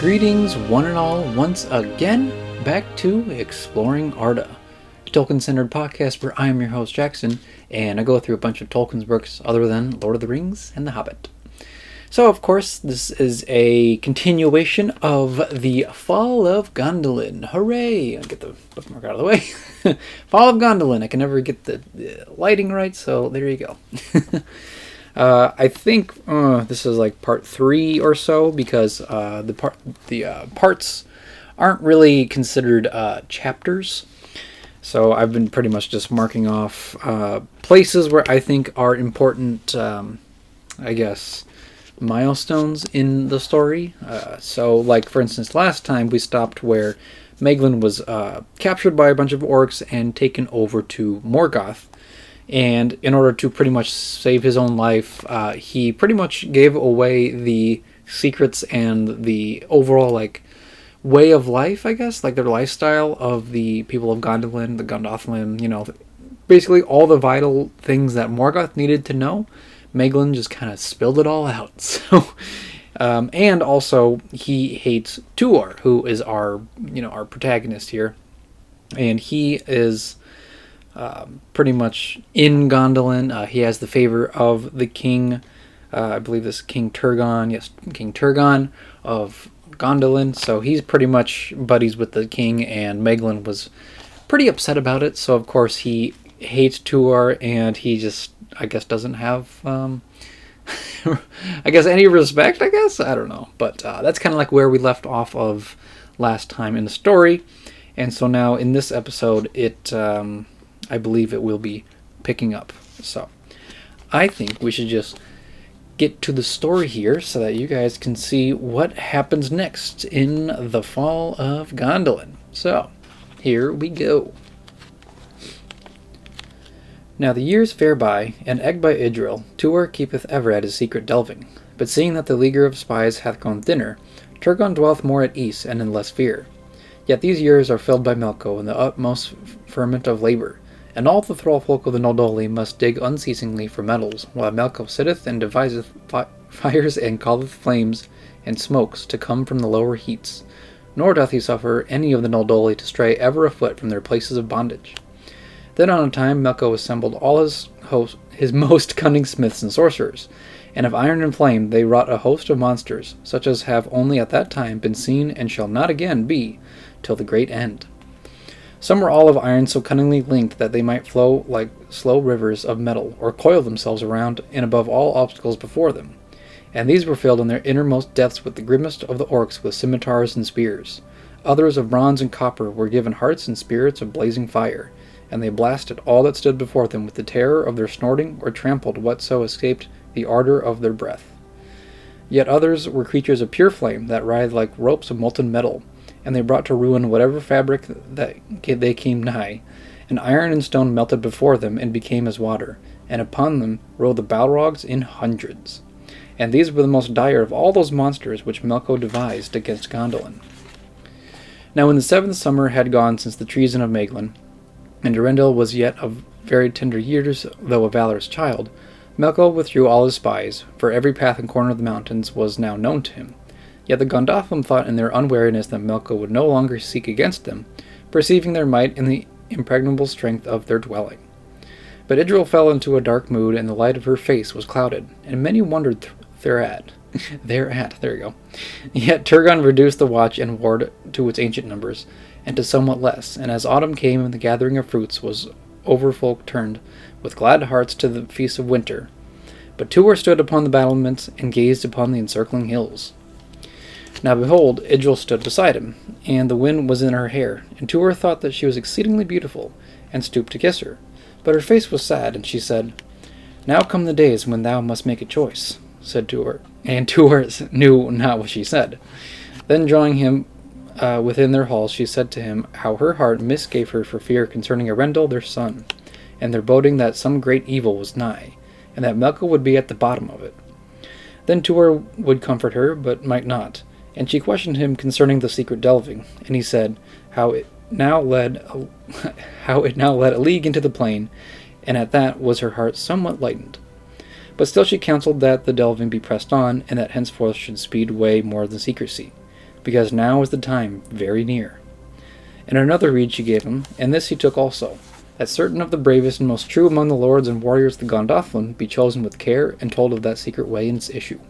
Greetings, one and all, once again, back to Exploring Arda, a Tolkien-centered podcast where I am your host, Jackson, and I go through a bunch of Tolkien's books other than Lord of the Rings and The Hobbit. So, of course, this is a continuation of the Fall of Gondolin. Hooray! I'll get the bookmark out of the way. Fall of Gondolin. I can never get the lighting right, so there you go. I think this is like part 3 or so, because the parts aren't really considered chapters. So I've been pretty much just marking off places where I think are important, I guess, milestones in the story. So, like, for instance, last time we stopped where Meglin was captured by a bunch of orcs and taken over to Morgoth. And in order to pretty much save his own life, he pretty much gave away the secrets and the overall, like, way of life, I guess, like their lifestyle of the people of Gondolin, the Gondothlim, you know, basically all the vital things that Morgoth needed to know. Meglin just kind of spilled it all out. So, and also he hates Tuor, who is our protagonist here, and he is pretty much in Gondolin. He has the favor of the king. I believe this King Turgon. Yes, King Turgon of Gondolin. So he's pretty much buddies with the king, and Meglin was pretty upset about it. So of course he hates Tuor, and he just, I guess, doesn't have, I guess, any respect, I guess? I don't know. But that's kind of like where we left off of last time in the story. And so now in this episode, I believe it will be picking up. So I think we should just get to the story here so that you guys can see what happens next in the Fall of Gondolin. So here we go. Now the years fare by, and egged by Idril, Tuor keepeth ever at his secret delving. But seeing that the leaguer of spies hath grown thinner, Turgon dwelleth more at ease and in less fear. Yet these years are filled by Melko in the utmost ferment of labour, and all the thrallfolk of the Gondolin must dig unceasingly for metals, while Melko sitteth and deviseth fires and calleth flames and smokes to come from the lower heats. Nor doth he suffer any of the Noldoli to stray ever a foot from their places of bondage. Then on a time Melko assembled all his most cunning smiths and sorcerers, and of iron and flame they wrought a host of monsters, such as have only at that time been seen and shall not again be till the great end. Some were all of iron so cunningly linked that they might flow like slow rivers of metal, or coil themselves around and above all obstacles before them. And these were filled in their innermost depths with the grimmest of the orcs with scimitars and spears. Others of bronze and copper were given hearts and spirits of blazing fire, and they blasted all that stood before them with the terror of their snorting, or trampled whatso escaped the ardor of their breath. Yet others were creatures of pure flame that writhed like ropes of molten metal, and they brought to ruin whatever fabric that they came nigh, and iron and stone melted before them and became as water, and upon them rode the Balrogs in hundreds. And these were the most dire of all those monsters which Melko devised against Gondolin. Now when the 7th summer had gone since the treason of Meglin, and Earendil was yet of very tender years, though a valorous child, Melko withdrew all his spies, for every path and corner of the mountains was now known to him. Yet the Gondothlim thought in their unwariness that Melko would no longer seek against them, perceiving their might in the impregnable strength of their dwelling. But Idril fell into a dark mood, and the light of her face was clouded, and many wondered thereat. There you go. Yet Turgon reduced the watch and ward to its ancient numbers, and to somewhat less, and as autumn came and the gathering of fruits was over, folk turned with glad hearts to the feast of winter. But Tuor stood upon the battlements and gazed upon the encircling hills. Now behold, Idril stood beside him, and the wind was in her hair, and Tuor thought that she was exceedingly beautiful, and stooped to kiss her. But her face was sad, and she said, "Now come the days when thou must make a choice," said Tuor, and Tuor knew not what she said. Then drawing him within their halls, she said to him how her heart misgave her for fear concerning Earendil their son, and their boding that some great evil was nigh, and that Melko would be at the bottom of it. Then Tuor would comfort her, but might not, and she questioned him concerning the secret delving, and he said how it now led a league into the plain, and at that was her heart somewhat lightened. But still she counselled that the delving be pressed on, and that henceforth should speed away more than secrecy. because now is the time very near. And another rede she gave him, and this he took also, that certain of the bravest and most true among the lords and warriors of the Gondothlim be chosen with care, and told of that secret way and its issue.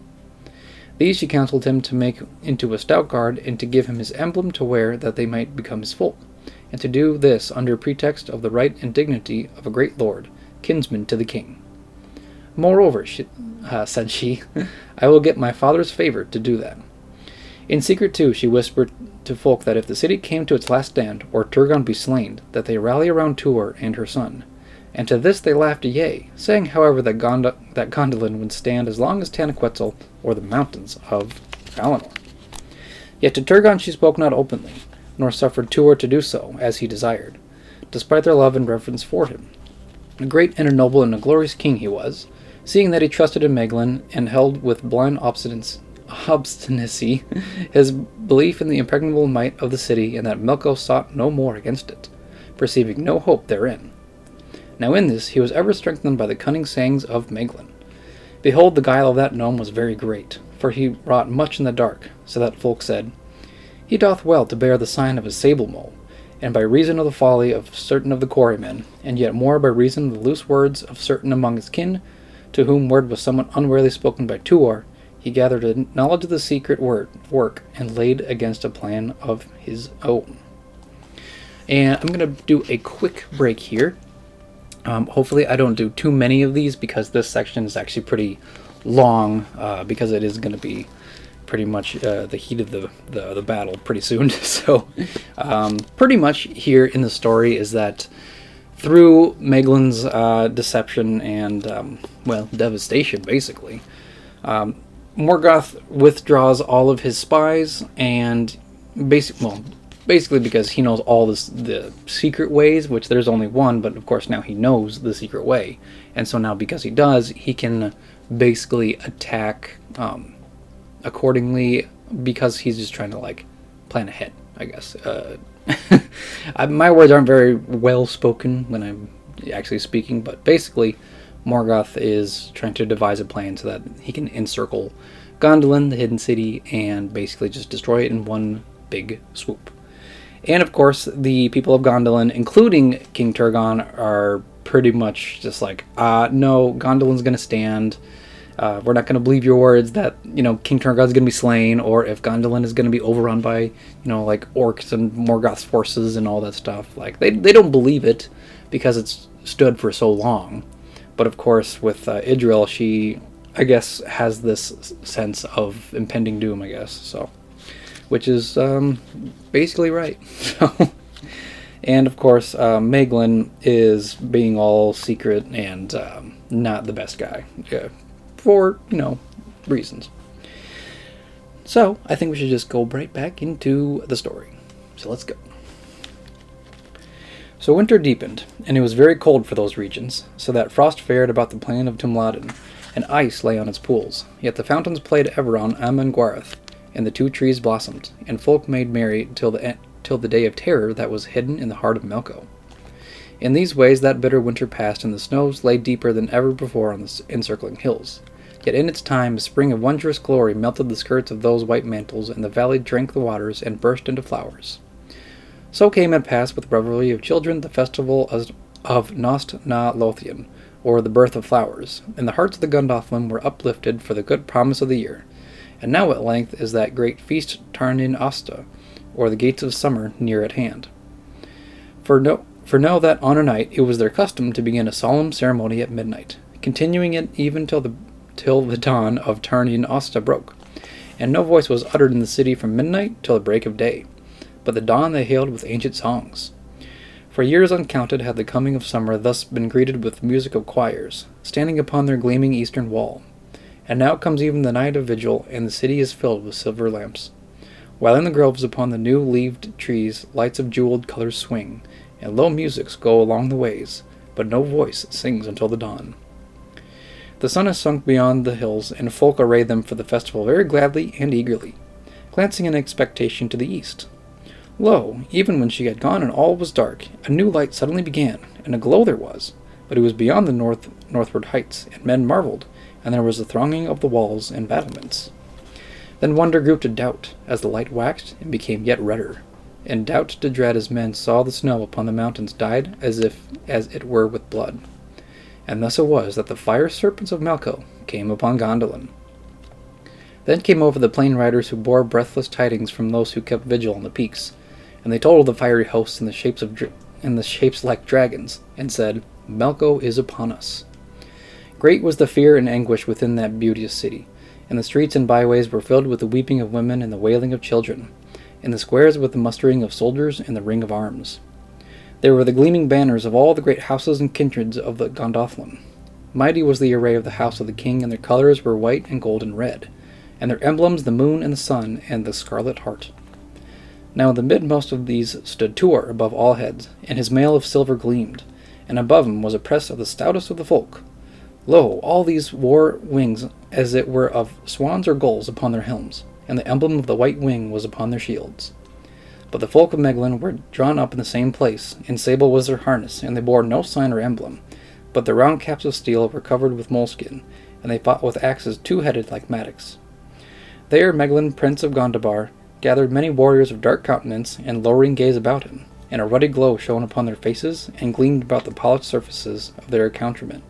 These she counselled him to make into a stout guard, and to give him his emblem to wear, that they might become his folk, and to do this under pretext of the right and dignity of a great lord, kinsman to the king. Moreover, said she, I will get my father's favour to do that. In secret, too, she whispered to folk that if the city came to its last stand, or Turgon be slain, that they rally around Tuor and her son. And to this they laughed a yea, saying, however, that Gondolin would stand as long as Tanaquetzal or the mountains of Valinor. Yet to Turgon she spoke not openly, nor suffered Tuor to do so, as he desired, despite their love and reverence for him. A great and a noble and a glorious king he was, seeing that he trusted in Meglin, and held with blind obstinacy his belief in the impregnable might of the city, and that Melko sought no more against it, perceiving no hope therein. Now in this he was ever strengthened by the cunning sayings of Meglin. Behold, the guile of that gnome was very great, for he wrought much in the dark, so that folk said, He doth well to bear the sign of a sable mole, and by reason of the folly of certain of the quarrymen, and yet more by reason of the loose words of certain among his kin, to whom word was somewhat unwarily spoken by Tuor, he gathered a knowledge of the secret work, and laid against a plan of his own. And I'm going to do a quick break here. Hopefully I don't do too many of these, because this section is actually pretty long, because it is going to be pretty much the heat of the battle pretty soon. So pretty much here in the story is that through Meglin's deception and, devastation, basically, Morgoth withdraws all of his spies, and basically because he knows all the secret ways, which there's only one, but of course now he knows the secret way. And so now because he does, he can basically attack accordingly, because he's just trying to, plan ahead, I guess. My words aren't very well spoken when I'm actually speaking, but basically Morgoth is trying to devise a plan so that he can encircle Gondolin, the hidden city, and basically just destroy it in one big swoop. And of course, the people of Gondolin, including King Turgon, are pretty much just like, no, Gondolin's going to stand. We're not going to believe your words that, King Turgon's going to be slain, or if Gondolin is going to be overrun by, orcs and Morgoth's forces and all that stuff. They don't believe it because it's stood for so long. But of course, with Idril, she, I guess, has this sense of impending doom, I guess, so. Which is basically right. And of course, Meglin is being all secret and not the best guy, for reasons. So I think we should just go right back into the story. So let's go. So winter deepened, and it was very cold for those regions, so that frost fared about the plain of Tumladin, and ice lay on its pools. Yet the fountains played ever on Amangwareth, and the two trees blossomed, and folk made merry till the day of terror that was hidden in the heart of Melko. In these ways that bitter winter passed, and the snows lay deeper than ever before on the encircling hills. Yet in its time a spring of wondrous glory melted the skirts of those white mantles, and the valley drank the waters and burst into flowers. So came and passed with revelry of children the festival of Nost na Lothian, or the birth of flowers, and the hearts of the Gondothlim were uplifted for the good promise of the year. And now at length is that great feast Tarnin Asta, or the gates of summer, near at hand. For know that on a night it was their custom to begin a solemn ceremony at midnight, continuing it even till the dawn of Tarnin Asta broke, and no voice was uttered in the city from midnight till the break of day, but the dawn they hailed with ancient songs. For years uncounted had the coming of summer thus been greeted with music of choirs, standing upon their gleaming eastern wall. And now comes even the night of vigil, and the city is filled with silver lamps, while in the groves upon the new-leaved trees lights of jeweled colors swing, and low musics go along the ways, but no voice sings until the dawn. The sun has sunk beyond the hills, and folk array them for the festival very gladly and eagerly, glancing in expectation to the east. Lo, even when she had gone and all was dark, a new light suddenly began, and a glow there was, but it was beyond the northward heights, and men marveled, and there was a thronging of the walls and battlements. Then wonder grew to doubt, as the light waxed and became yet redder, and doubt to dread as men saw the snow upon the mountains dyed as it were with blood. And thus it was that the fire serpents of Melko came upon Gondolin. Then came over the plain riders who bore breathless tidings from those who kept vigil on the peaks, and they told of the fiery hosts in the shapes like dragons, and said, "Melko is upon us." Great was the fear and anguish within that beauteous city, and the streets and byways were filled with the weeping of women and the wailing of children, and the squares with the mustering of soldiers and the ring of arms. There were the gleaming banners of all the great houses and kindreds of the Gondothlim. Mighty was the array of the house of the king, and their colors were white and gold and red, and their emblems the moon and the sun and the scarlet hart. Now in the midmost of these stood Tuor above all heads, and his mail of silver gleamed, and above him was a press of the stoutest of the folk. Lo, all these wore wings as it were of swans or gulls upon their helms, and the emblem of the white wing was upon their shields. But the folk of Meglin were drawn up in the same place, and sable was their harness, and they bore no sign or emblem, but their round caps of steel were covered with moleskin, and they fought with axes two-headed like mattocks. There Meglin, prince of Gondobar, gathered many warriors of dark countenance and lowering gaze about him, and a ruddy glow shone upon their faces, and gleamed about the polished surfaces of their accoutrement.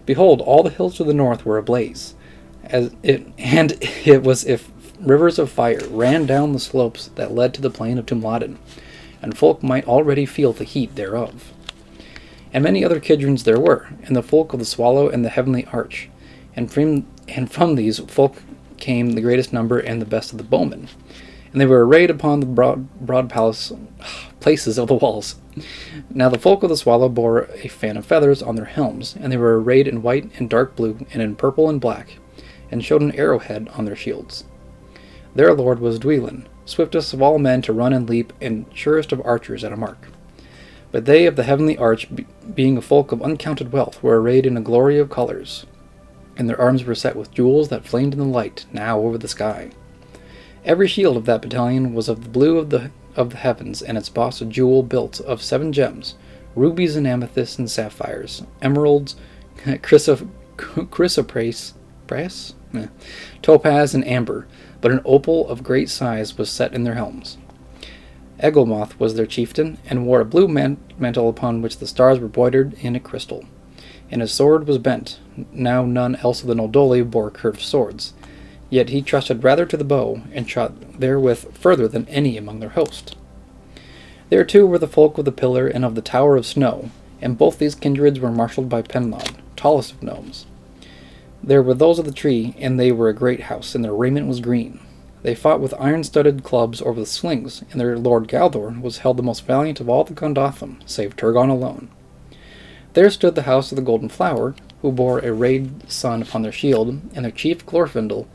Behold, all the hills to the north were ablaze, and it was if rivers of fire ran down the slopes that led to the plain of Tumladin, and folk might already feel the heat thereof. And many other kindreds there were, and the folk of the Swallow and the Heavenly Arch, and from these folk came the greatest number and the best of the bowmen, and they were arrayed upon the broad places of the walls. Now the folk of the Swallow bore a fan of feathers on their helms, and they were arrayed in white and dark blue, and in purple and black, and showed an arrowhead on their shields. Their lord was Idril, swiftest of all men to run and leap, and surest of archers at a mark. But they of the Heavenly Arch, being a folk of uncounted wealth, were arrayed in a glory of colors, and their arms were set with jewels that flamed in the light, now over the sky. Every shield of that battalion was of the blue of the heavens, and its boss a jewel built of 7 gems, rubies and amethysts and sapphires, emeralds, chrysoprase, topaz and amber, but an opal of great size was set in their helms. Egelmoth was their chieftain, and wore a blue mantle upon which the stars were broidered in a crystal. And his sword was bent. Now none else of the Noldoli bore curved swords, yet he trusted rather to the bow, and shot therewith further than any among their host. There too were the folk of the Pillar and of the Tower of Snow, and both these kindreds were marshalled by Penlod, tallest of gnomes. There were those of the Tree, and they were a great house, and their raiment was green. They fought with iron-studded clubs or with slings, and their lord Galdor was held the most valiant of all the Gondothlim, save Turgon alone. There stood the house of the Golden Flower, who bore a rayed sun upon their shield, and their chief Glorfindel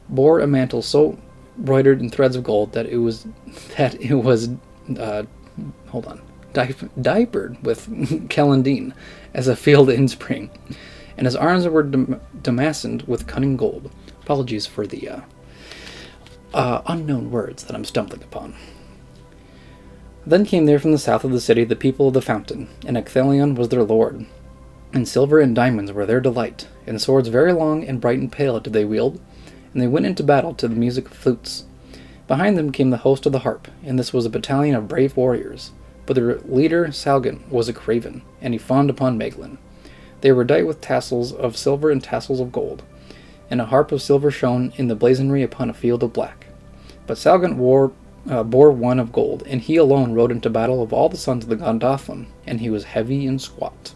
bore a mantle so broidered in threads of gold that it was diapered with Calendine as a field in spring, and his arms were damascened with cunning gold. Apologies for the unknown words that I'm stumbling upon. Then came there from the south of the city the people of the fountain, and Ecthelion was their lord, and silver and diamonds were their delight, and swords very long and bright and pale did they wield, and they went into battle to the music of flutes. Behind them came the host of the harp, and this was a battalion of brave warriors, but their leader Salgan was a craven, and he fawned upon Meglin. They were dight with tassels of silver and tassels of gold, and a harp of silver shone in the blazonry upon a field of black. But Salgan bore one of gold, and he alone rode into battle of all the sons of the Gondothlim, and he was heavy and squat.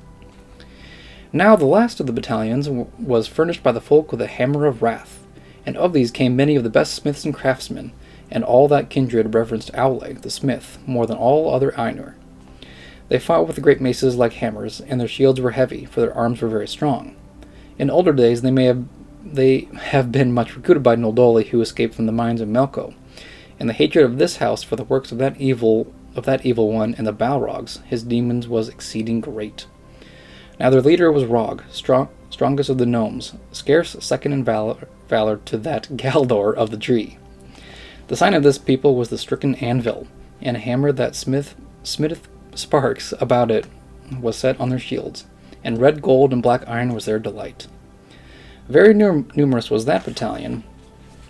Now the last of the battalions was furnished by the folk with a hammer of wrath, and of these came many of the best smiths and craftsmen, and all that kindred reverenced Aule, the smith, more than all other Ainur. They fought with the great maces like hammers, and their shields were heavy, for their arms were very strong. In older days they have been much recruited by Noldoli, who escaped from the mines of Melko, and the hatred of this house for the works of that evil one and the Balrogs, his demons, was exceeding great. Now their leader was Rog, strongest of the gnomes, scarce second in valor to that Galdor of the Tree. The sign of this people was the stricken anvil, and a hammer that smitteth sparks about it was set on their shields, and red gold and black iron was their delight. Very numerous was that battalion,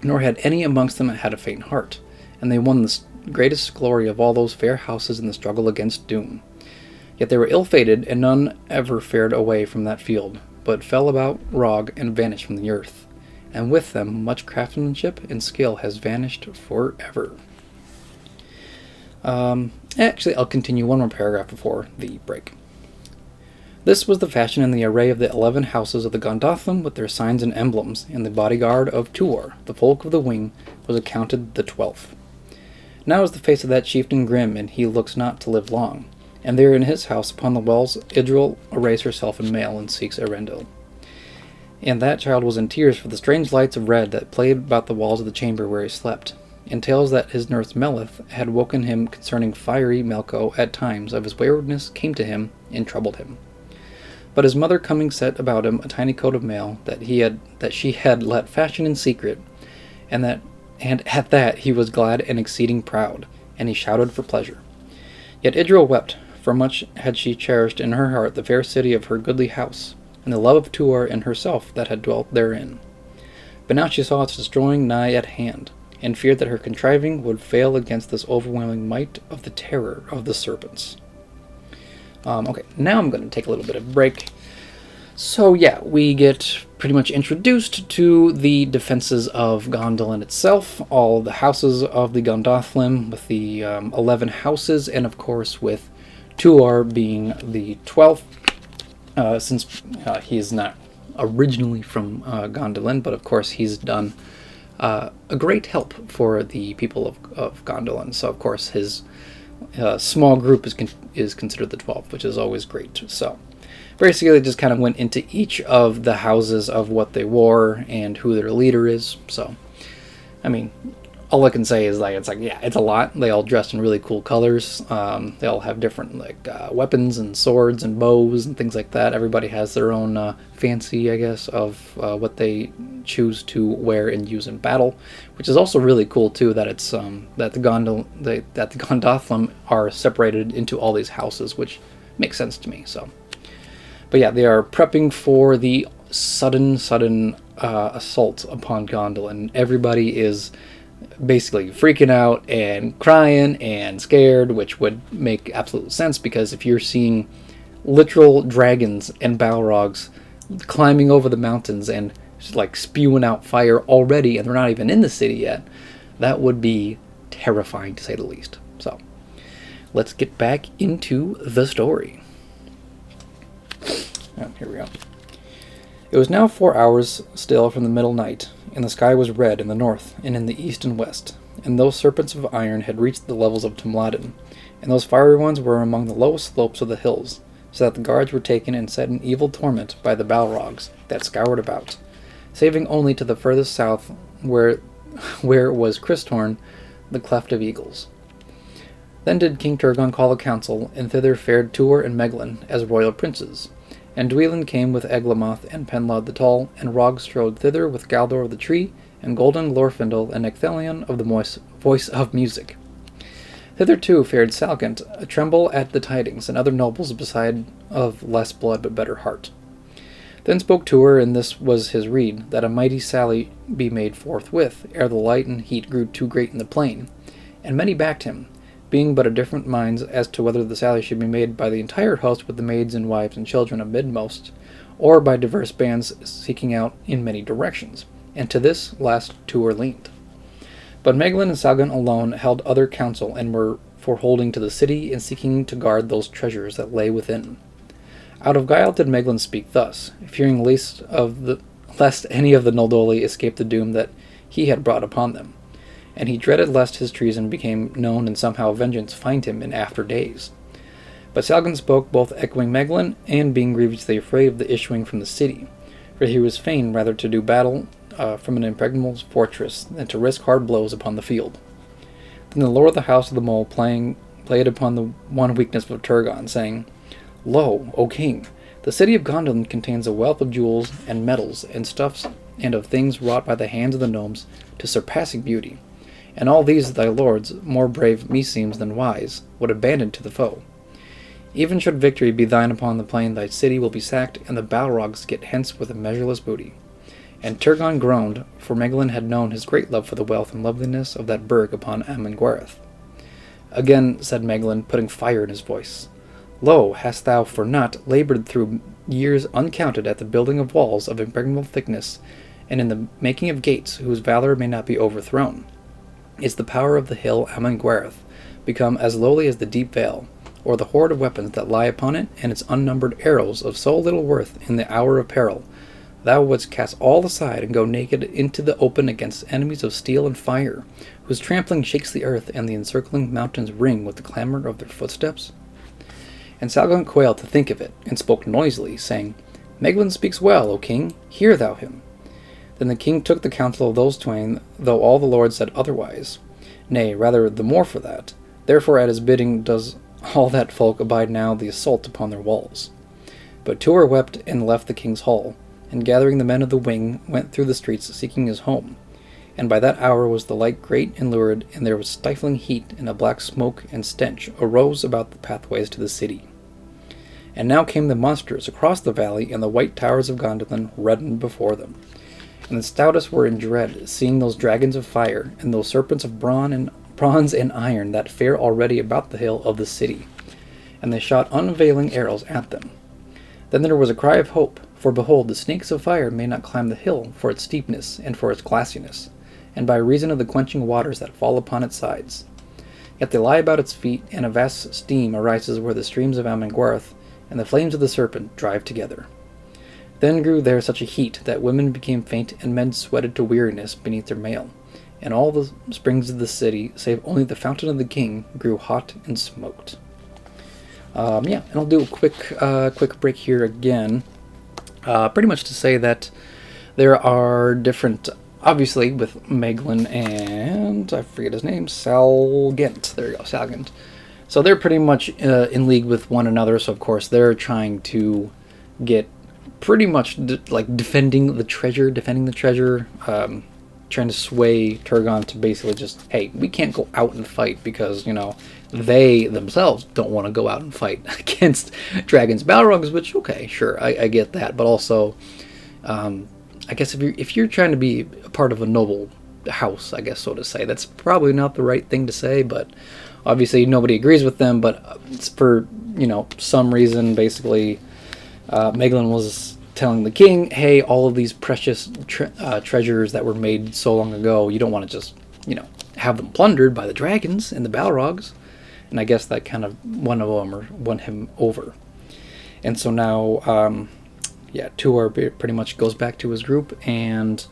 nor had any amongst them had a faint heart, and they won the greatest glory of all those fair houses in the struggle against doom. Yet they were ill-fated, and none ever fared away from that field, but fell about Rog and vanished from the earth. And with them much craftsmanship and skill has vanished forever. Actually, I'll continue one more paragraph before the break. This was the fashion and the array of the 11 houses of the Gondothlim with their signs and emblems, and the bodyguard of Tuor, the folk of the wing, was accounted the 12th. Now is the face of that chieftain grim, and he looks not to live long. And there in his house upon the wells Idril arrays herself in mail and seeks Earendil. And that child was in tears for the strange lights of red that played about the walls of the chamber where he slept, and tales that his nurse Melith had woken him concerning fiery Melko at times of his waywardness came to him and troubled him. But his mother coming set about him a tiny coat of mail that she had let fashion in secret, and at that he was glad and exceeding proud, and he shouted for pleasure. Yet Idril wept, for much had she cherished in her heart the fair city of her goodly house, and the love of Tuor and herself that had dwelt therein. But now she saw its destroying nigh at hand, and feared that her contriving would fail against this overwhelming might of the terror of the serpents. Okay, now I'm going to take a little bit of a break. So yeah, we get pretty much introduced to the defenses of Gondolin itself, all the houses of the Gondothlim, with the 11 houses, and of course with Tuor being the 12th, since he is not originally from Gondolin, but of course he's done a great help for the people of Gondolin. So of course his small group is considered the 12th, which is always great. So basically they just kind of went into each of the houses of what they wore and who their leader is. So I mean, all I can say is it's a lot. They all dressed in really cool colors. They all have different weapons and swords and bows and things like that. Everybody has their own fancy, I guess, of what they choose to wear and use in battle, which is also really cool too. That it's that the Gondothlim are separated into all these houses, which makes sense to me. So, but yeah, they are prepping for the sudden assault upon Gondolin. Everybody is basically freaking out and crying and scared, which would make absolute sense, because if you're seeing literal dragons and Balrogs climbing over the mountains and just spewing out fire already, and they're not even in the city yet, that would be terrifying to say the least. So let's get back into the story. Here we go. It was now 4 hours still from the middle night, and the sky was red in the north and in the east and west, and those serpents of iron had reached the levels of Tumladin, and those fiery ones were among the lowest slopes of the hills, so that the guards were taken and set in evil torment by the Balrogs that scoured about, saving only to the furthest south where was Cristorn, the cleft of eagles. Then did King Turgon call a council, and thither fared Tuor and Meglin as royal princes. And Dwelin came with Eglamoth and Penlod the Tall, and Rog strode thither with Galdor of the Tree, and Golden Glorfindel and Ecthelion of the Voice of Music. Thither too fared Salgant, a tremble at the tidings, and other nobles beside of less blood but better heart. Then spoke Tuor, and this was his rede, that a mighty sally be made forthwith, ere the light and heat grew too great in the plain. And many backed him, being but of different minds as to whether the sally should be made by the entire host with the maids and wives and children of midmost, or by diverse bands seeking out in many directions, and to this last Tuor leaned. But Meglin and Salgan alone held other counsel, and were for holding to the city and seeking to guard those treasures that lay within. Out of guile did Meglin speak thus, fearing lest any of the Noldoli escape the doom that he had brought upon them. And he dreaded lest his treason became known and somehow vengeance find him in after days. But Salgan spoke both echoing Meglin and being grievously afraid of the issuing from the city, for he was fain rather to do battle from an impregnable fortress than to risk hard blows upon the field. Then the lord of the house of the mole played upon the one weakness of Turgon, saying, Lo, O king, the city of Gondolin contains a wealth of jewels and metals and stuffs and of things wrought by the hands of the gnomes to surpassing beauty. And all these thy lords, more brave meseems than wise, would abandon to the foe. Even should victory be thine upon the plain, thy city will be sacked, and the Balrogs get hence with a measureless booty. And Turgon groaned, for Meglin had known his great love for the wealth and loveliness of that burg upon Amangwareth. Again said Meglin, putting fire in his voice, Lo, hast thou for naught labored through years uncounted at the building of walls of impregnable thickness, and in the making of gates whose valor may not be overthrown? Is the power of the hill Amangwareth become as lowly as the deep vale, or the hoard of weapons that lie upon it, and its unnumbered arrows of so little worth in the hour of peril? Thou wouldst cast all aside and go naked into the open against enemies of steel and fire, whose trampling shakes the earth and the encircling mountains ring with the clamor of their footsteps? And Salgon quailed to think of it, and spoke noisily, saying, Meglin speaks well, O king, hear thou him. Then the king took the counsel of those twain, though all the lords said otherwise. Nay, rather the more for that. Therefore at his bidding does all that folk abide now the assault upon their walls. But Tuor wept and left the king's hall, and gathering the men of the wing, went through the streets seeking his home. And by that hour was the light great and lurid, and there was stifling heat, and a black smoke and stench arose about the pathways to the city. And now came the monsters across the valley, and the white towers of Gondolin reddened before them. And the stoutest were in dread, seeing those dragons of fire, and those serpents of bronze and iron that fare already about the hill of the city. And they shot unavailing arrows at them. Then there was a cry of hope, for behold, the snakes of fire may not climb the hill for its steepness and for its glassiness, and by reason of the quenching waters that fall upon its sides. Yet they lie about its feet, and a vast steam arises where the streams of Amangwareth and the flames of the serpent drive together. Then grew there such a heat that women became faint and men sweated to weariness beneath their mail, and all the springs of the city, save only the fountain of the king, grew hot and smoked. And I'll do a quick break here again, pretty much to say that there are different, obviously with Meglin and, I forget his name, Salgent, there you go, Salgent. So they're pretty much in league with one another, so of course they're trying to get pretty much defending the treasure, trying to sway Turgon to basically just, hey, we can't go out and fight because, they themselves don't want to go out and fight against dragons, Balrogs, which, okay, sure, I get that, but also, I guess if you're trying to be a part of a noble house, I guess so to say, that's probably not the right thing to say, but obviously nobody agrees with them, but it's for, some reason, basically, Meglin was telling the king, hey, all of these precious treasures that were made so long ago, you don't want to just, have them plundered by the dragons and the Balrogs. And I guess that kind of won him over. And so now, Tuor pretty much goes back to his group and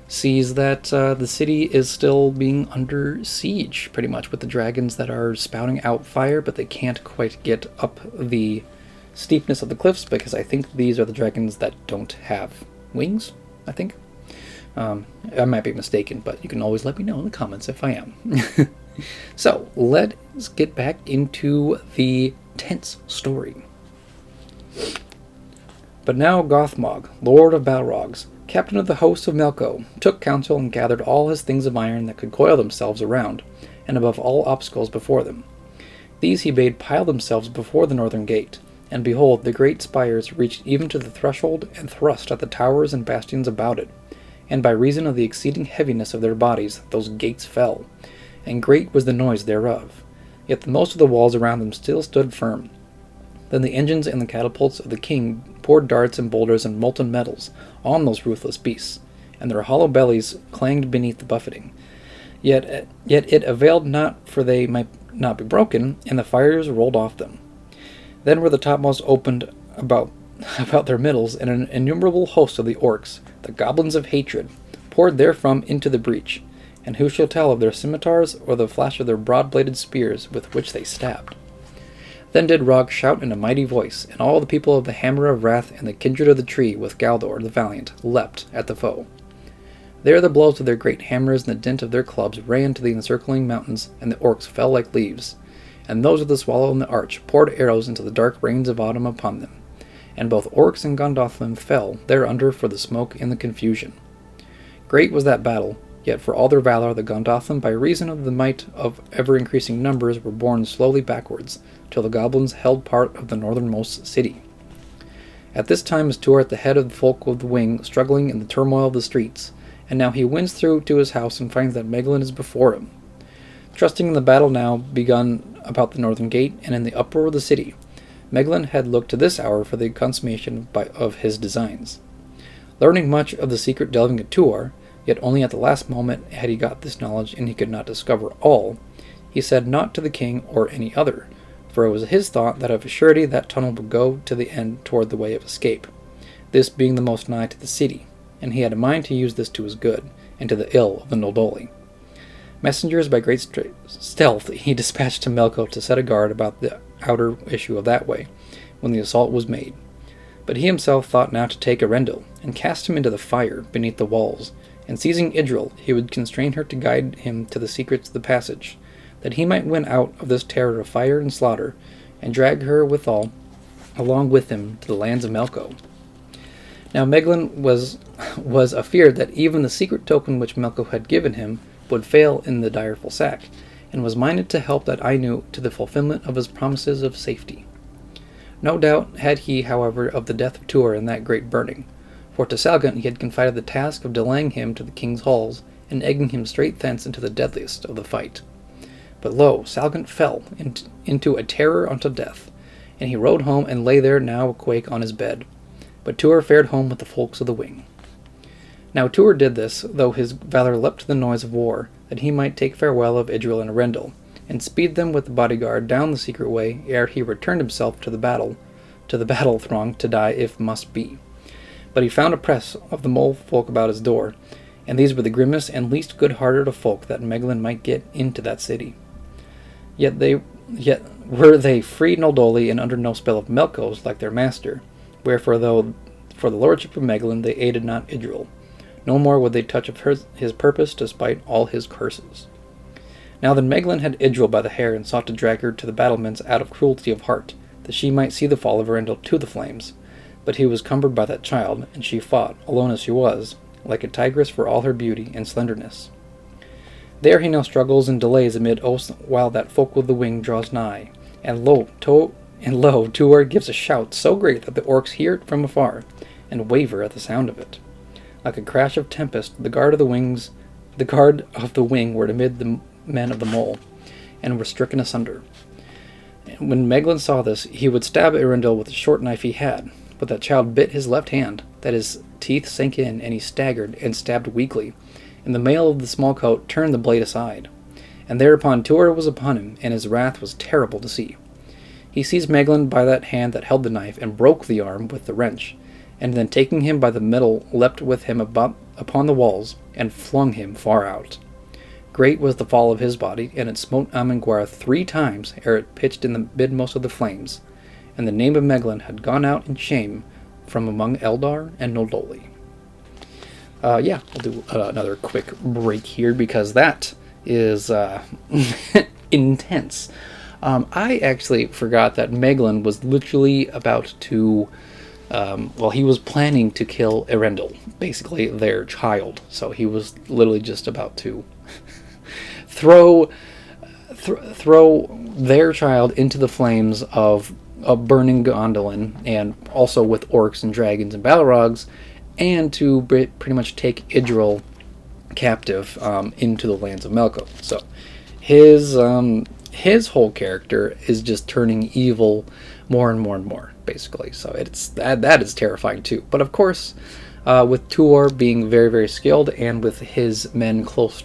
sees that the city is still being under siege, pretty much, with the dragons that are spouting out fire, but they can't quite get up the steepness of the cliffs, because I think these are the dragons that don't have wings, I think. I might be mistaken, but you can always let me know in the comments if I am. So, let's get back into the tense story. But now Gothmog, lord of Balrogs, captain of the host of Melko, took counsel and gathered all his things of iron that could coil themselves around, and above all obstacles before them. These he bade pile themselves before the northern gate, and behold, the great spires reached even to the threshold and thrust at the towers and bastions about it, and by reason of the exceeding heaviness of their bodies those gates fell, and great was the noise thereof. Yet the most of the walls around them still stood firm. Then the engines and the catapults of the king poured darts and boulders and molten metals on those ruthless beasts, and their hollow bellies clanged beneath the buffeting. Yet it availed not, for they might not be broken, and the fires rolled off them. Then were the topmost opened about their middles, and an innumerable host of the Orcs, the goblins of hatred, poured therefrom into the breach, and who shall tell of their scimitars, or the flash of their broad-bladed spears with which they stabbed? Then did Rog shout in a mighty voice, and all the people of the Hammer of Wrath and the kindred of the Tree with Galdor the Valiant leapt at the foe. There the blows of their great hammers and the dint of their clubs ran to the encircling mountains, and the Orcs fell like leaves, and those of the Swallow and the Arch poured arrows into the dark rains of autumn upon them, and both Orcs and Gondothlim fell thereunder for the smoke and the confusion. Great was that battle, yet for all their valor the Gondothlim, by reason of the might of ever-increasing numbers, were borne slowly backwards, till the goblins held part of the northernmost city. At this time is Tuor at the head of the folk of the wing, struggling in the turmoil of the streets, and now he wins through to his house and finds that Meglin is before him. Trusting in the battle now begun about the northern gate and in the uproar of the city, Meglin had looked to this hour for the consummation of his designs. Learning much of the secret delving of Tuor, yet only at the last moment had he got this knowledge, and he could not discover all, he said naught to the king or any other, for it was his thought that of a surety that tunnel would go to the end toward the way of escape, this being the most nigh to the city, and he had a mind to use this to his good, and to the ill of the Gondolin. Messengers by great stealth he dispatched to Melko to set a guard about the outer issue of that way, when the assault was made. But he himself thought now to take Earendil, and cast him into the fire beneath the walls, and seizing Idril, he would constrain her to guide him to the secrets of the passage, that he might win out of this terror of fire and slaughter, and drag her withal along with him to the lands of Melko. Now Meglin was afeard that even the secret token which Melko had given him would fail in the direful sack, and was minded to help that Ainu to the fulfillment of his promises of safety. No doubt had he, however, of the death of Tuor in that great burning, for to Salgant he had confided the task of delaying him to the king's halls, and egging him straight thence into the deadliest of the fight. But lo, Salgant fell into a terror unto death, and he rode home and lay there now a quake on his bed. But Tuor fared home with the folks of the wing. Now Tuor did this, though his valor leapt to the noise of war, that he might take farewell of Idril and Earendil, and speed them with the bodyguard down the secret way ere he returned himself to the battle throng to die if must be. But he found a press of the mole folk about his door, and these were the grimmest and least good-hearted of folk that Meglin might get into that city. Yet were they free Noldoli and under no spell of Melko's like their master, wherefore though for the lordship of Meglin they aided not Idril, no more would they touch of his purpose despite all his curses. Now then Meglin had Idril by the hair and sought to drag her to the battlements out of cruelty of heart, that she might see the fall of Earendil to the flames. But he was cumbered by that child, and she fought, alone as she was, like a tigress for all her beauty and slenderness. There he now struggles and delays amid oaths while that folk of the wing draws nigh, and lo, Tuor gives a shout so great that the Orcs hear it from afar, and waver at the sound of it. Like a crash of tempest, the guard of the wing were amid the men of the mole, and were stricken asunder. And when Meglin saw this, he would stab Earendil with the short knife he had, but that child bit his left hand, that his teeth sank in, and he staggered and stabbed weakly, and the mail of the small coat turned the blade aside. And thereupon Tuor was upon him, and his wrath was terrible to see. He seized Meglin by that hand that held the knife, and broke the arm with the wrench, and then taking him by the middle, leapt with him upon the walls, and flung him far out. Great was the fall of his body, and it smote Amangwar 3 times ere it pitched in the midmost of the flames, and the name of Meglin had gone out in shame from among Eldar and Noldoli. I'll do another quick break here, because that is intense. I actually forgot that Meglin was literally about to he was planning to kill Earendil, basically their child. So he was literally just about to throw their child into the flames of a burning Gondolin, and also with orcs and dragons and Balrogs, and to pretty much take Idril captive into the lands of Melko. So his whole character is just turning evil more and more and more, basically. So that is terrifying too. But of course, with Tuor being very, very skilled, and with his men close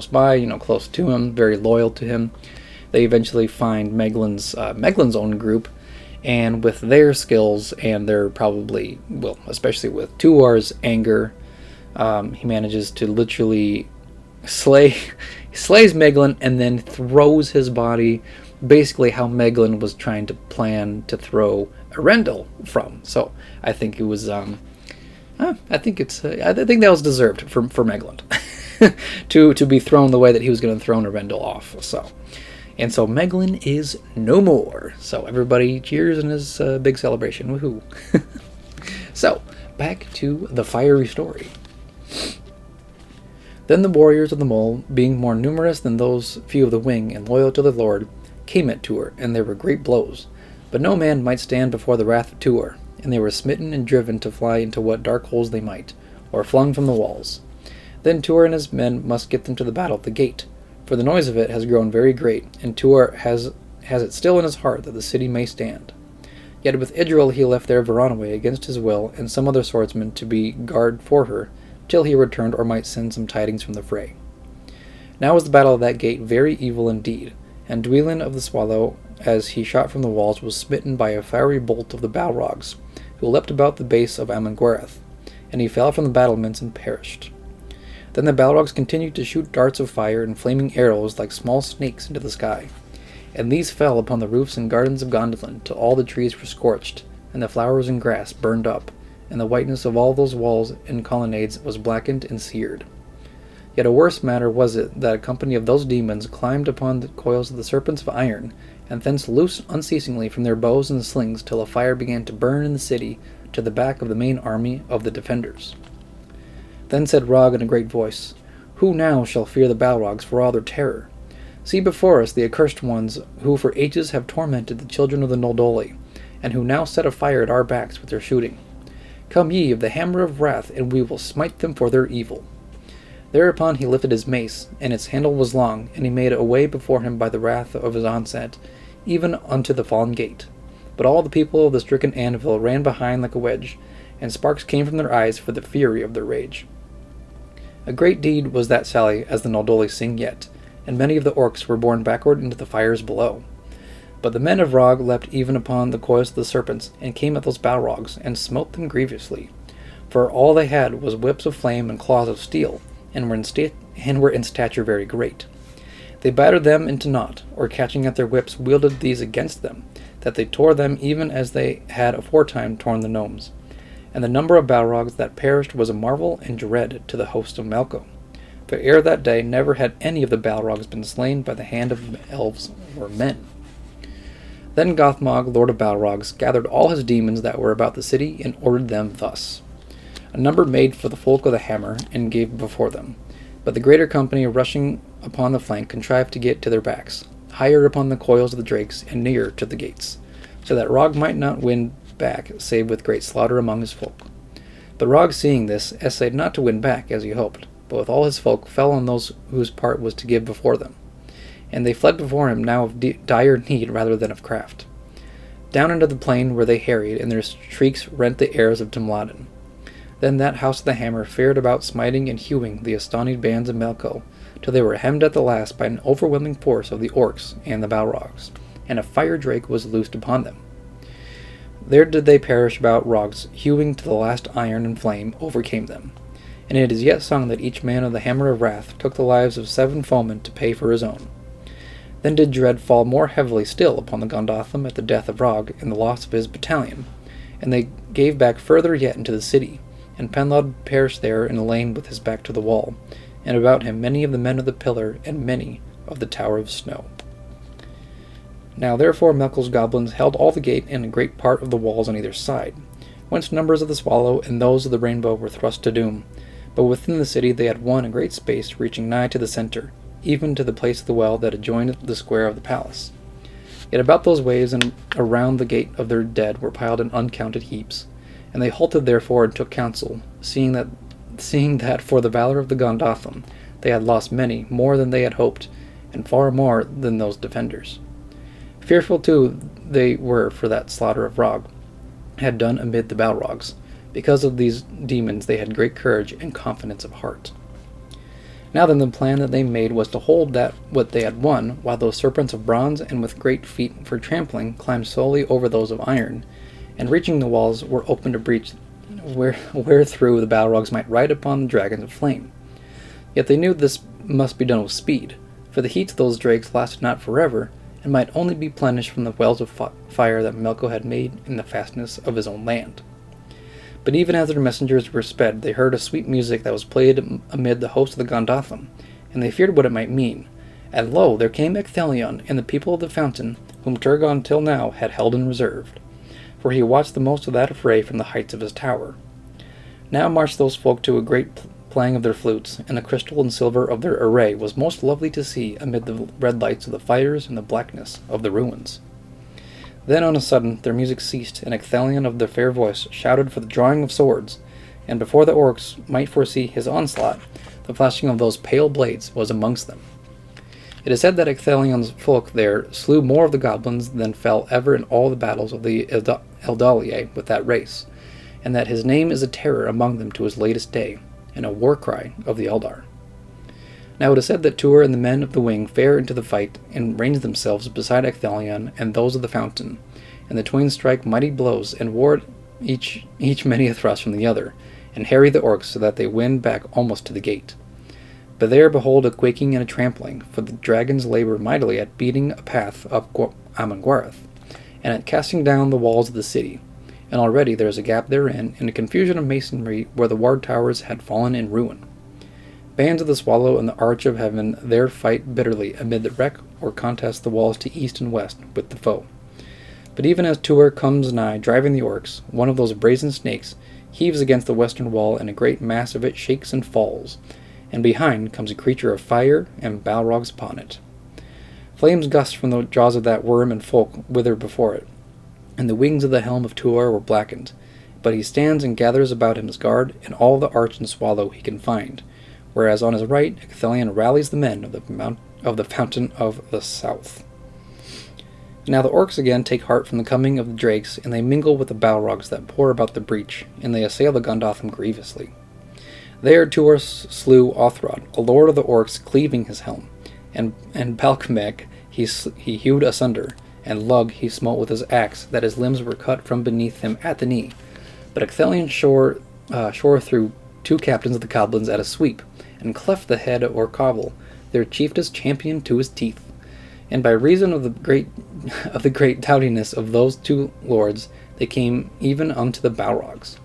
by, close to him, very loyal to him, they eventually find Meglin's own group, and with their skills and their especially with Tuor's anger, he manages to literally slays Meglin, and then throws his body basically how Meglin was trying to plan to throw Earendil from. So I think it was I think that was deserved for Meglin to be thrown the way that he was going to throw Earendil off. So Meglin is no more. So everybody cheers in his big celebration. Woohoo! So back to the fiery story. Then the warriors of the mole, being more numerous than those few of the wing and loyal to the lord, came at Tuor, and there were great blows. But no man might stand before the wrath of Tuor, and they were smitten and driven to fly into what dark holes they might, or flung from the walls. Then Tuor and his men must get them to the battle at the gate, for the noise of it has grown very great, and Tuor has it still in his heart that the city may stand. Yet with Idril he left there Veronaway against his will, and some other swordsmen to be guard for her, till he returned or might send some tidings from the fray. Now was the battle of that gate very evil indeed, and Dwelin of the Swallow, as he shot from the walls, was smitten by a fiery bolt of the Balrogs, who leapt about the base of Amangwereth, and he fell from the battlements and perished. Then the Balrogs continued to shoot darts of fire and flaming arrows like small snakes into the sky, and these fell upon the roofs and gardens of Gondolin till all the trees were scorched, and the flowers and grass burned up, and the whiteness of all those walls and colonnades was blackened and seared. Yet a worse matter was it that a company of those demons climbed upon the coils of the serpents of iron, and thence loosed unceasingly from their bows and slings till a fire began to burn in the city to the back of the main army of the defenders. Then said Rog in a great voice, "Who now shall fear the Balrogs for all their terror? See before us the accursed ones who for ages have tormented the children of the Noldoli, and who now set a fire at our backs with their shooting. Come ye of the hammer of wrath, and we will smite them for their evil." Thereupon he lifted his mace, and its handle was long, and he made a way before him by the wrath of his onset, even unto the fallen gate. But all the people of the stricken anvil ran behind like a wedge, and sparks came from their eyes for the fury of their rage. A great deed was that sally, as the Noldoli sing yet, and many of the Orcs were borne backward into the fires below. But the men of Rog leapt even upon the coils of the serpents, and came at those Balrogs, and smote them grievously. For all they had was whips of flame and claws of steel, and were in stature very great. They battered them into naught, or catching at their whips wielded these against them, that they tore them even as they had aforetime torn the gnomes. And the number of Balrogs that perished was a marvel and dread to the host of Melko. For ere that day never had any of the Balrogs been slain by the hand of elves or men. Then Gothmog, lord of Balrogs, gathered all his demons that were about the city, and ordered them thus. A number made for the folk of the hammer, and gave before them. But the greater company, rushing upon the flank, contrived to get to their backs, higher upon the coils of the drakes, and nearer to the gates, so that Rog might not win back, save with great slaughter among his folk. But Rog, seeing this, essayed not to win back, as he hoped, but with all his folk fell on those whose part was to give before them. And they fled before him, now of dire need rather than of craft. Down into the plain were they harried, and their shrieks rent the airs of Tumladin. Then that house of the hammer fared about smiting and hewing the astonished bands of Melko, till they were hemmed at the last by an overwhelming force of the Orcs and the Balrogs, and a fire drake was loosed upon them. There did they perish about Rogs, hewing to the last iron and flame overcame them. And it is yet sung that each man of the hammer of wrath took the lives of 7 foemen to pay for his own. Then did dread fall more heavily still upon the Gondothlim at the death of Rog and the loss of his battalion, and they gave back further yet into the city, and Penlod perished there in a lane with his back to the wall, and about him many of the men of the pillar and many of the tower of snow. Now therefore Melkol's goblins held all the gate and a great part of the walls on either side, whence numbers of the swallow and those of the rainbow were thrust to doom, but within the city they had won a great space reaching nigh to the centre, even to the place of the well that adjoined the square of the palace. Yet about those ways and around the gate of their dead were piled in uncounted heaps, and they halted therefore and took counsel, seeing that for the valor of the Gondothlim they had lost many, more than they had hoped, and far more than those defenders. Fearful too they were for that slaughter of Rog had done amid the Balrogs. Because of these demons they had great courage and confidence of heart. Now then the plan that they made was to hold that what they had won, while those serpents of bronze and with great feet for trampling climbed slowly over those of iron, and reaching the walls were opened a breach wherethrough the Balrogs might ride upon the dragons of flame. Yet they knew this must be done with speed, for the heat of those drakes lasted not forever, and might only be plenished from the wells of fire that Melko had made in the fastness of his own land. But even as their messengers were sped, they heard a sweet music that was played amid the host of the Gondothlim, and they feared what it might mean. And lo, there came Ecthelion and the people of the fountain, whom Turgon till now had held in reserve, for he watched the most of that affray from the heights of his tower. Now marched those folk to a great playing of their flutes, and the crystal and silver of their array was most lovely to see amid the red lights of the fires and the blackness of the ruins. Then on a sudden their music ceased, and Ecthelion of the fair voice shouted for the drawing of swords, and before the orcs might foresee his onslaught, the flashing of those pale blades was amongst them. It is said that Ecthelion's folk there slew more of the goblins than fell ever in all the battles of the Eldalier with that race, and that his name is a terror among them to his latest day, and a war cry of the Eldar. Now it is said that Tuor and the men of the wing fare into the fight, and range themselves beside Ecthelion and those of the fountain, and the twain strike mighty blows, and ward each many a thrust from the other, and harry the orcs so that they win back almost to the gate. But there behold a quaking and a trampling, for the dragons labor mightily at beating a path up Amangwareth, and at casting down the walls of the city, and already there is a gap therein, and a confusion of masonry where the ward towers had fallen in ruin. Bands of the Swallow and the Arch of Heaven there fight bitterly amid the wreck or contest the walls to east and west with the foe. But even as Tuor comes nigh driving the orcs, one of those brazen snakes heaves against the western wall, and a great mass of it shakes and falls, and behind comes a creature of fire, and Balrogs upon it. Flames gust from the jaws of that worm, and folk wither before it, and the wings of the helm of Tuor were blackened. But he stands and gathers about him his guard, and all the Arch and Swallow he can find, whereas on his right Ecthelion rallies the men of the Fountain of the South. Now the orcs again take heart from the coming of the drakes, and they mingle with the Balrogs that pour about the breach, and they assail the Gondothlim grievously. There Tuor slew Othrod, a lord of the orcs, cleaving his helm, and Balcomeg he hewed asunder, and Lug he smote with his axe, that his limbs were cut from beneath him at the knee. But Ecthelion shore through 2 captains of the goblins at a sweep, and cleft the head or cobble, their chiefest champion to his teeth. And by reason of the great doughtiness of those 2 lords, they came even unto the Balrogs.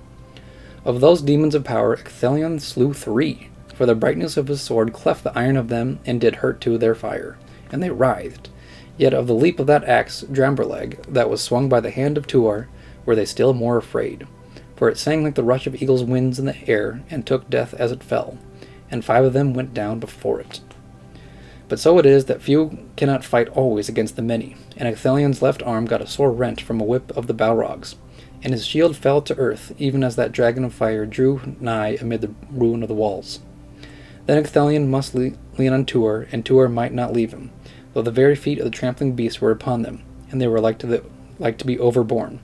Of those demons of power Ecthelion slew 3, for the brightness of his sword cleft the iron of them, and did hurt to their fire, and they writhed. Yet of the leap of that axe Dramberleg, that was swung by the hand of Tuor, were they still more afraid, for it sang like the rush of eagles' wings in the air, and took death as it fell, and 5 of them went down before it. But so it is that few cannot fight always against the many, and Ecthelion's left arm got a sore rent from a whip of the Balrogs, and his shield fell to earth, even as that dragon of fire drew nigh amid the ruin of the walls. Then Ecthelion must lean on Tuor, and Tuor might not leave him, though the very feet of the trampling beasts were upon them, and they were like to be overborne.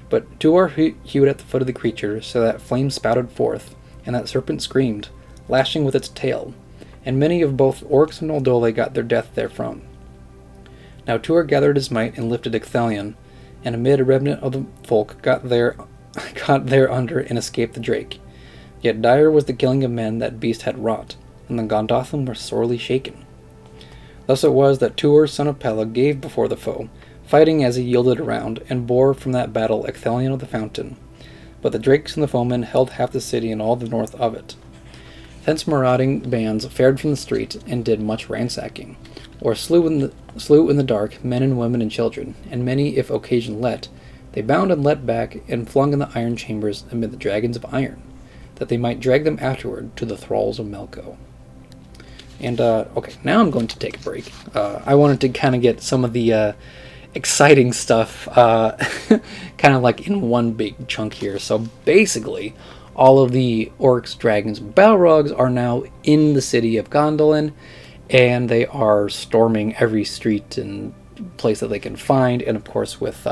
But Tuor hewed at the foot of the creature, so that flame spouted forth, and that serpent screamed, lashing with its tail, and many of both orcs and Oldole got their death therefrom. Now Tuor gathered his might and lifted Ecthelion, and amid a remnant of the folk got there under and escaped the drake. Yet dire was the killing of men that beast had wrought, and the Gondothlim were sorely shaken. Thus it was that Tuor, son of Pella, gave before the foe, fighting as he yielded around, and bore from that battle Ecthelion of the Fountain. But the drakes and the foemen held half the city and all the north of it. Thence marauding bands fared from the street, and did much ransacking, or slew in the dark men and women and children, and many, if occasion let, they bound and let back, and flung in the iron chambers amid the dragons of iron, that they might drag them afterward to the thralls of Melko. And, okay, now I'm going to take a break. I wanted to kind of get some of the exciting stuff kind of like in one big chunk here. So basically, all of the orcs, dragons, Balrogs are now in the city of Gondolin, and they are storming every street and place that they can find, and of course with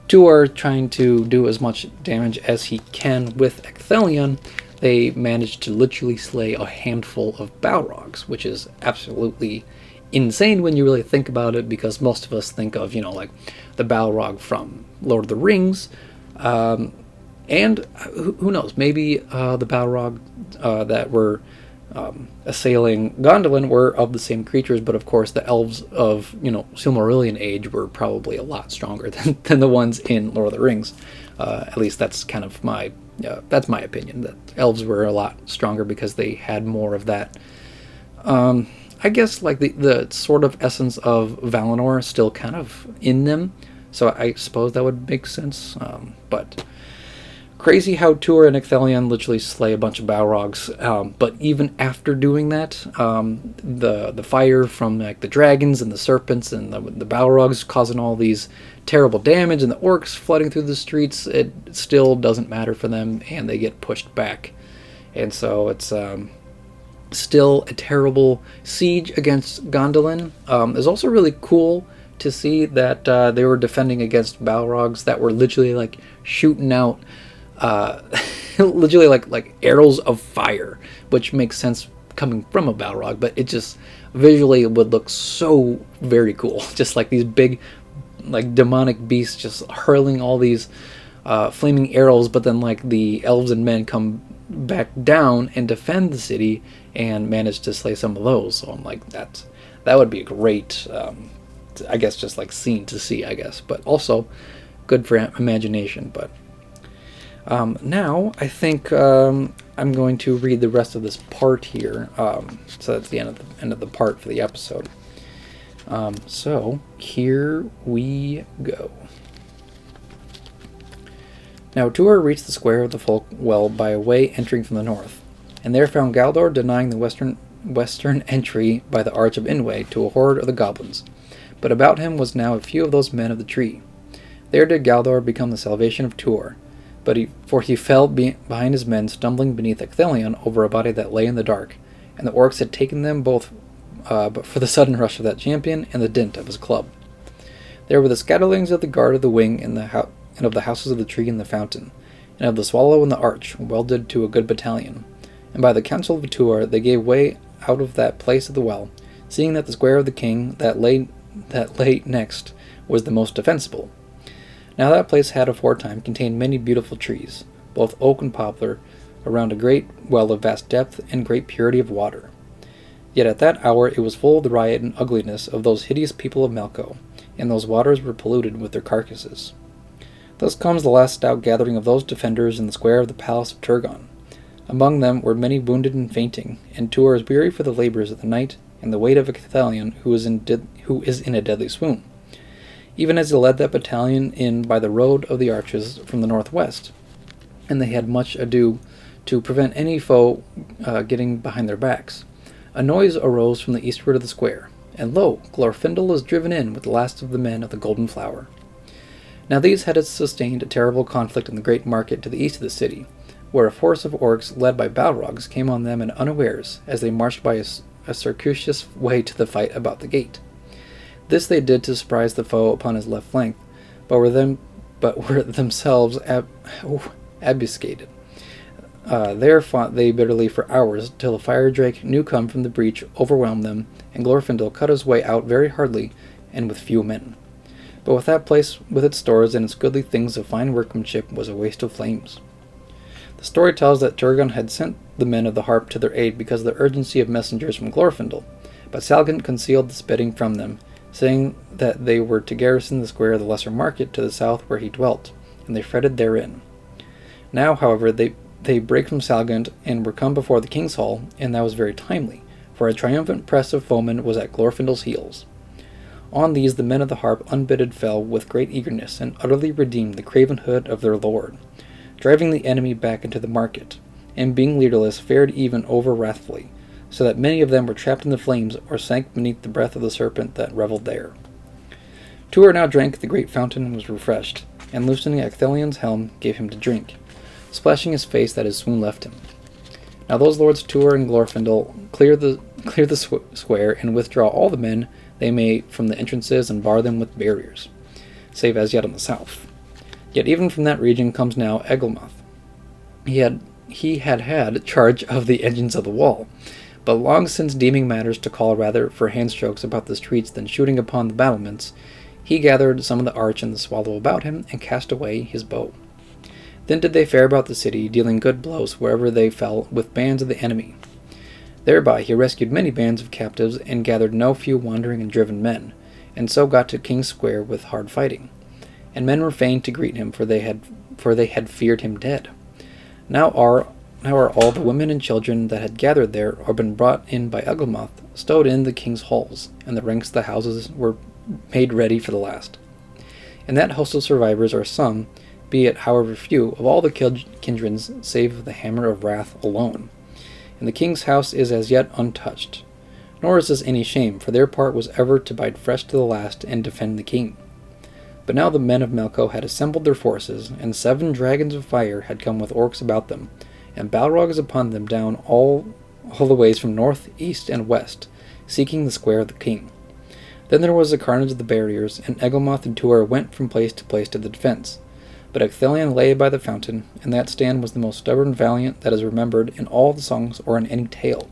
Tuor trying to do as much damage as he can with Ecthelion, they managed to literally slay a handful of Balrogs, which is absolutely insane when you really think about it, because most of us think of, like the Balrog from Lord of the Rings, and who knows, maybe the Balrog that were assailing Gondolin were of the same creatures, but of course the elves of, Silmarillion age were probably a lot stronger than the ones in Lord of the Rings. At least that's kind of that's my opinion, that elves were a lot stronger because they had more of that, I guess, like the sort of essence of Valinor still kind of in them, so I suppose that would make sense, but crazy how Tuor and Ecthelion literally slay a bunch of Balrogs, but even after doing that, the fire from like the dragons and the serpents and the Balrogs causing all these terrible damage and the orcs flooding through the streets, it still doesn't matter for them, and they get pushed back. And so it's still a terrible siege against Gondolin. It's also really cool to see that they were defending against Balrogs that were literally like shooting out literally like arrows of fire, which makes sense coming from a Balrog, but it just visually would look so very cool. Just like these big like demonic beasts just hurling all these flaming arrows, but then like the elves and men come back down and defend the city and manage to slay some of those. So I'm like, that would be a great I guess just like scene to see, I guess, but also good for imagination. But now I think I'm going to read the rest of this part here, so that's the end of the part for the episode. So here we go. Now Tuor reached the square of the folk well by a way entering from the north, and there found Galdor denying the western entry by the Arch of Inway to a horde of the goblins. But about him was now a few of those men of the tree. There did Galdor become the salvation of Tuor, for he fell behind his men, stumbling beneath Ecthelion over a body that lay in the dark, and the orcs had taken them both, but for the sudden rush of that champion and the dint of his club. There were the scatterlings of the guard of the wing and of the houses of the tree and the fountain, and of the swallow and the arch, welded to a good battalion. And by the counsel of Tuor they gave way out of that place of the well, seeing that the square of the king that lay next was the most defensible. Now that place had aforetime contained many beautiful trees, both oak and poplar, around a great well of vast depth and great purity of water. Yet at that hour it was full of the riot and ugliness of those hideous people of Melko, and those waters were polluted with their carcasses. Thus comes the last stout gathering of those defenders in the square of the palace of Turgon. Among them were many wounded and fainting, and Tuor is weary for the labors of the night and the weight of Ecthelion, who is in a deadly swoon, even as he led that battalion in by the road of the arches from the northwest, and they had much ado to prevent any foe getting behind their backs. A noise arose from the eastward of the square, and lo, Glorfindel is driven in with the last of the men of the Golden Flower. Now these had sustained a terrible conflict in the great market to the east of the city, where a force of orcs led by Balrogs came on them in unawares, as they marched by a circuitous way to the fight about the gate. This they did to surprise the foe upon his left flank, but were themselves ambuscaded. There fought they bitterly for hours, till a fire drake new come from the breach overwhelmed them, and Glorfindel cut his way out very hardly, and with few men. But with that place, with its stores and its goodly things of fine workmanship, was a waste of flames. The story tells that Turgon had sent the men of the harp to their aid because of the urgency of messengers from Glorfindel, but Salgant concealed this bidding from them, saying that they were to garrison the square of the lesser market to the south where he dwelt, and they fretted therein. Now, however, they brake from Salgant, and were come before the king's hall, and that was very timely, for a triumphant press of foemen was at Glorfindel's heels. On these the men of the harp unbidded fell with great eagerness, and utterly redeemed the cravenhood of their lord, driving the enemy back into the market, and being leaderless fared even over wrathfully, so that many of them were trapped in the flames, or sank beneath the breath of the serpent that revelled there. Tuor now drank at the great fountain and was refreshed, and loosening Ecthelion's helm gave him to drink, splashing his face that his swoon left him. Now those lords Tuor and Glorfindel clear the square, and withdraw all the men they may from the entrances, and bar them with barriers, save as yet on the south. Yet even from that region comes now Eglmoth. He had charge of the engines of the wall, but long since deeming matters to call rather for handstrokes about the streets than shooting upon the battlements, he gathered some of the arch and the swallow about him, and cast away his bow. Then did they fare about the city, dealing good blows wherever they fell with bands of the enemy. Thereby he rescued many bands of captives, and gathered no few wandering and driven men, and so got to King's Square with hard fighting. And men were fain to greet him, for they had feared him dead. Now are all the women and children that had gathered there, or been brought in by Eglmoth, stowed in the king's halls, and the ranks of the houses were made ready for the last. And that host of survivors are some, be it however few, of all the kindreds save the Hammer of Wrath alone. And the king's house is as yet untouched. Nor is this any shame, for their part was ever to bide fresh to the last and defend the king. But now the men of Melko had assembled their forces, and 7 dragons of fire had come with orcs about them, and Balrogs upon them down all the ways from north, east, and west, seeking the square of the king. Then there was the carnage of the barriers, and Eglimoth and Tuor went from place to the defense. But Ecthelion lay by the fountain, and that stand was the most stubborn valiant that is remembered in all the songs or in any tale.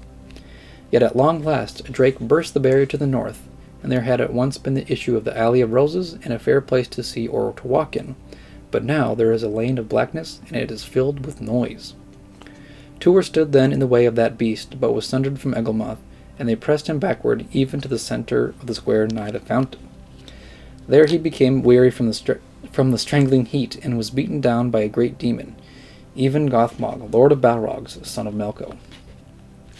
Yet at long last a drake burst the barrier to the north, and there had at once been the issue of the Alley of Roses, and a fair place to see or to walk in. But now there is a lane of blackness, and it is filled with noise. Tuor stood then in the way of that beast, but was sundered from Eglimoth, and they pressed him backward even to the center of the square nigh the fountain. There he became weary from the strangling heat, and was beaten down by a great demon, even Gothmog, lord of Balrogs, son of Melko.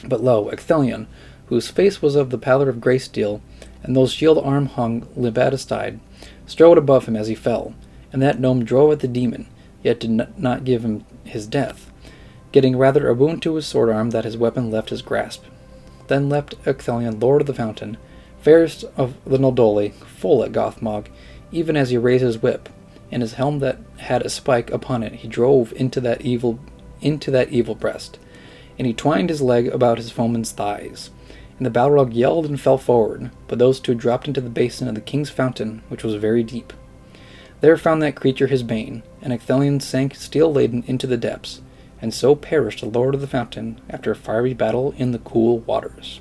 But lo, Ecthelion, whose face was of the pallor of grey steel, and those shield arm hung libadistide, strode above him as he fell, and that gnome drove at the demon, yet did not give him his death, getting rather a wound to his sword arm that his weapon left his grasp. Then leapt Ecthelion, lord of the fountain, fairest of the Noldoli, full at Gothmog, even as he raised his whip, and his helm that had a spike upon it he drove into that evil breast, and he twined his leg about his foeman's thighs. And the Balrog yelled and fell forward, but those 2 dropped into the basin of the king's fountain, which was very deep. There found that creature his bane, and Ecthelion sank steel-laden into the depths, and so perished the lord of the fountain after a fiery battle in the cool waters.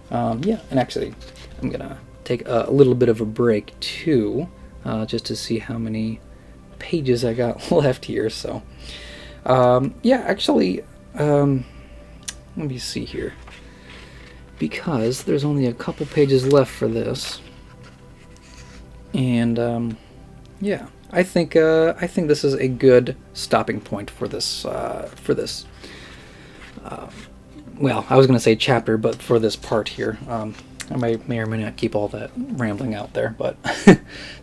And actually, I'm going to take a little bit of a break, too, just to see how many pages I got left here. So, let me see here. Because there's only a couple pages left for this. And, I think this is a good stopping point for this, well, I was going to say chapter, but for this part here. I may or may not keep all that rambling out there, but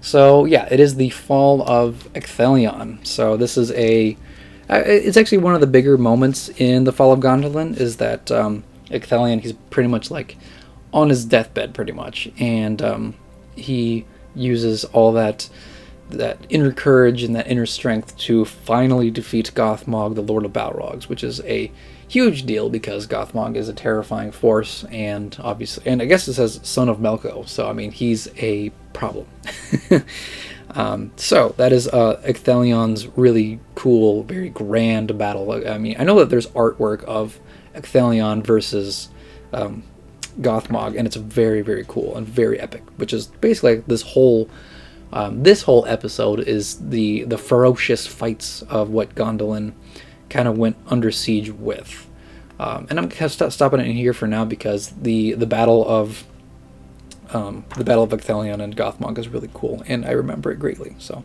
so yeah, it is the fall of Ecthelion. So this is it's actually one of the bigger moments in the fall of Gondolin, is that Ecthelion, he's pretty much like on his deathbed pretty much, and he uses all that inner courage and that inner strength to finally defeat Gothmog, the Lord of Balrogs, which is a huge deal because Gothmog is a terrifying force, and obviously, and I guess it says son of Melko, so I mean he's a problem. So that is Ecthelion's really cool, very grand battle. I mean, I know that there's artwork of Ecthelion versus Gothmog, and it's very, very cool and very epic, which is basically like this whole episode is the ferocious fights of what Gondolin kind of went under siege with. And I'm kind of stopping it in here for now because the battle of Ecthelion and Gothmog is really cool, and I remember it greatly. So,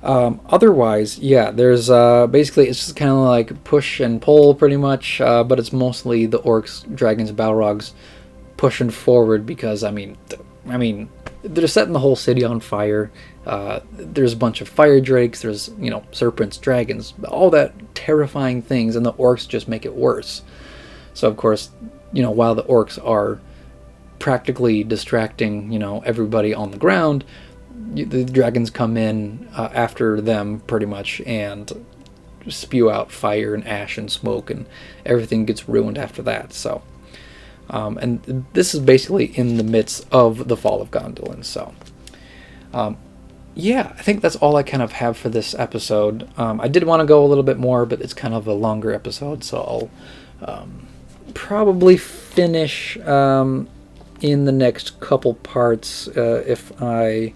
otherwise, yeah, there's basically it's just kind of like push and pull pretty much, but it's mostly the orcs, dragons, Balrogs pushing forward because I mean they're setting the whole city on fire. There's a bunch of fire drakes, there's, serpents, dragons, all that terrifying things, and the orcs just make it worse. So, of course, while the orcs are practically distracting, everybody on the ground, the dragons come in after them pretty much and spew out fire and ash and smoke, and everything gets ruined after that. So, and this is basically in the midst of the fall of Gondolin. So, yeah, I think that's all I kind of have for this episode. I did want to go a little bit more, but it's kind of a longer episode, so I'll probably finish in the next couple parts if I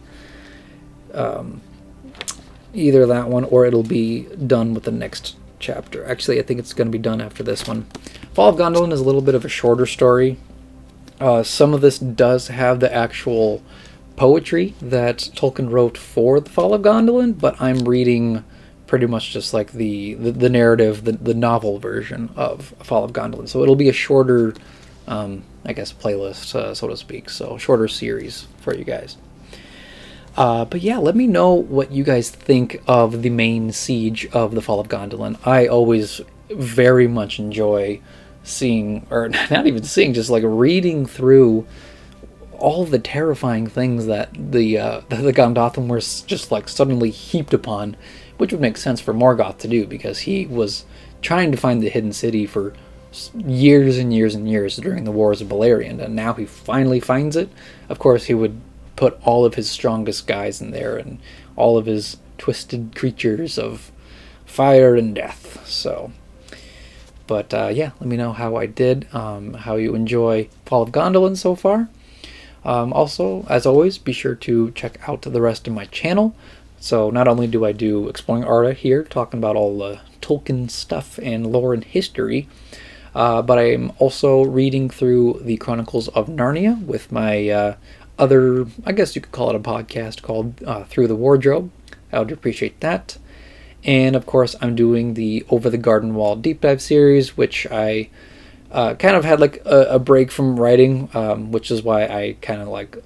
either that one or it'll be done with the next chapter. Actually, I think it's going to be done after this one. Fall of Gondolin is a little bit of a shorter story. Some of this does have the actual poetry that Tolkien wrote for the Fall of Gondolin, but I'm reading pretty much just like the narrative, the novel version of Fall of Gondolin. So it'll be a shorter, I guess, playlist, so to speak. So shorter series for you guys. But yeah, let me know what you guys think of the main siege of the Fall of Gondolin. I always very much enjoy seeing, or not even seeing, just like reading through all the terrifying things that the Gondothlim were just like suddenly heaped upon, which would make sense for Morgoth to do because he was trying to find the hidden city for years and years and years during the Wars of Beleriand, and now he finally finds it. Of course, he would put all of his strongest guys in there and all of his twisted creatures of fire and death. So, but yeah, let me know how I did, how you enjoy Fall of Gondolin so far. Also, as always, be sure to check out the rest of my channel. So not only do I do Exploring Arda here, talking about all the Tolkien stuff and lore and history, but I'm also reading through the Chronicles of Narnia with my other, I guess you could call it a podcast called Through the Wardrobe. I would appreciate that. And of course, I'm doing the Over the Garden Wall deep dive series, which I kind of had like a break from writing, which is why I kind of like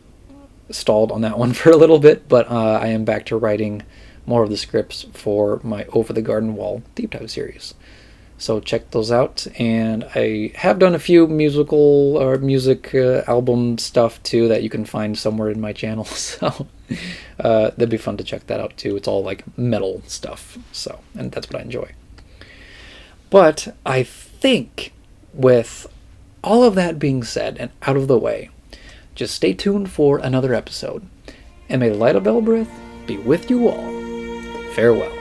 stalled on that one for a little bit. But I am back to writing more of the scripts for my Over the Garden Wall deep dive series. So check those out, and I have done a few musical or music album stuff too that you can find somewhere in my channel, so that'd be fun to check that out too. It's all like metal stuff, so, and that's what I enjoy. But I think with all of that being said and out of the way, just stay tuned for another episode, and may the light of Elbreth be with you all. Farewell.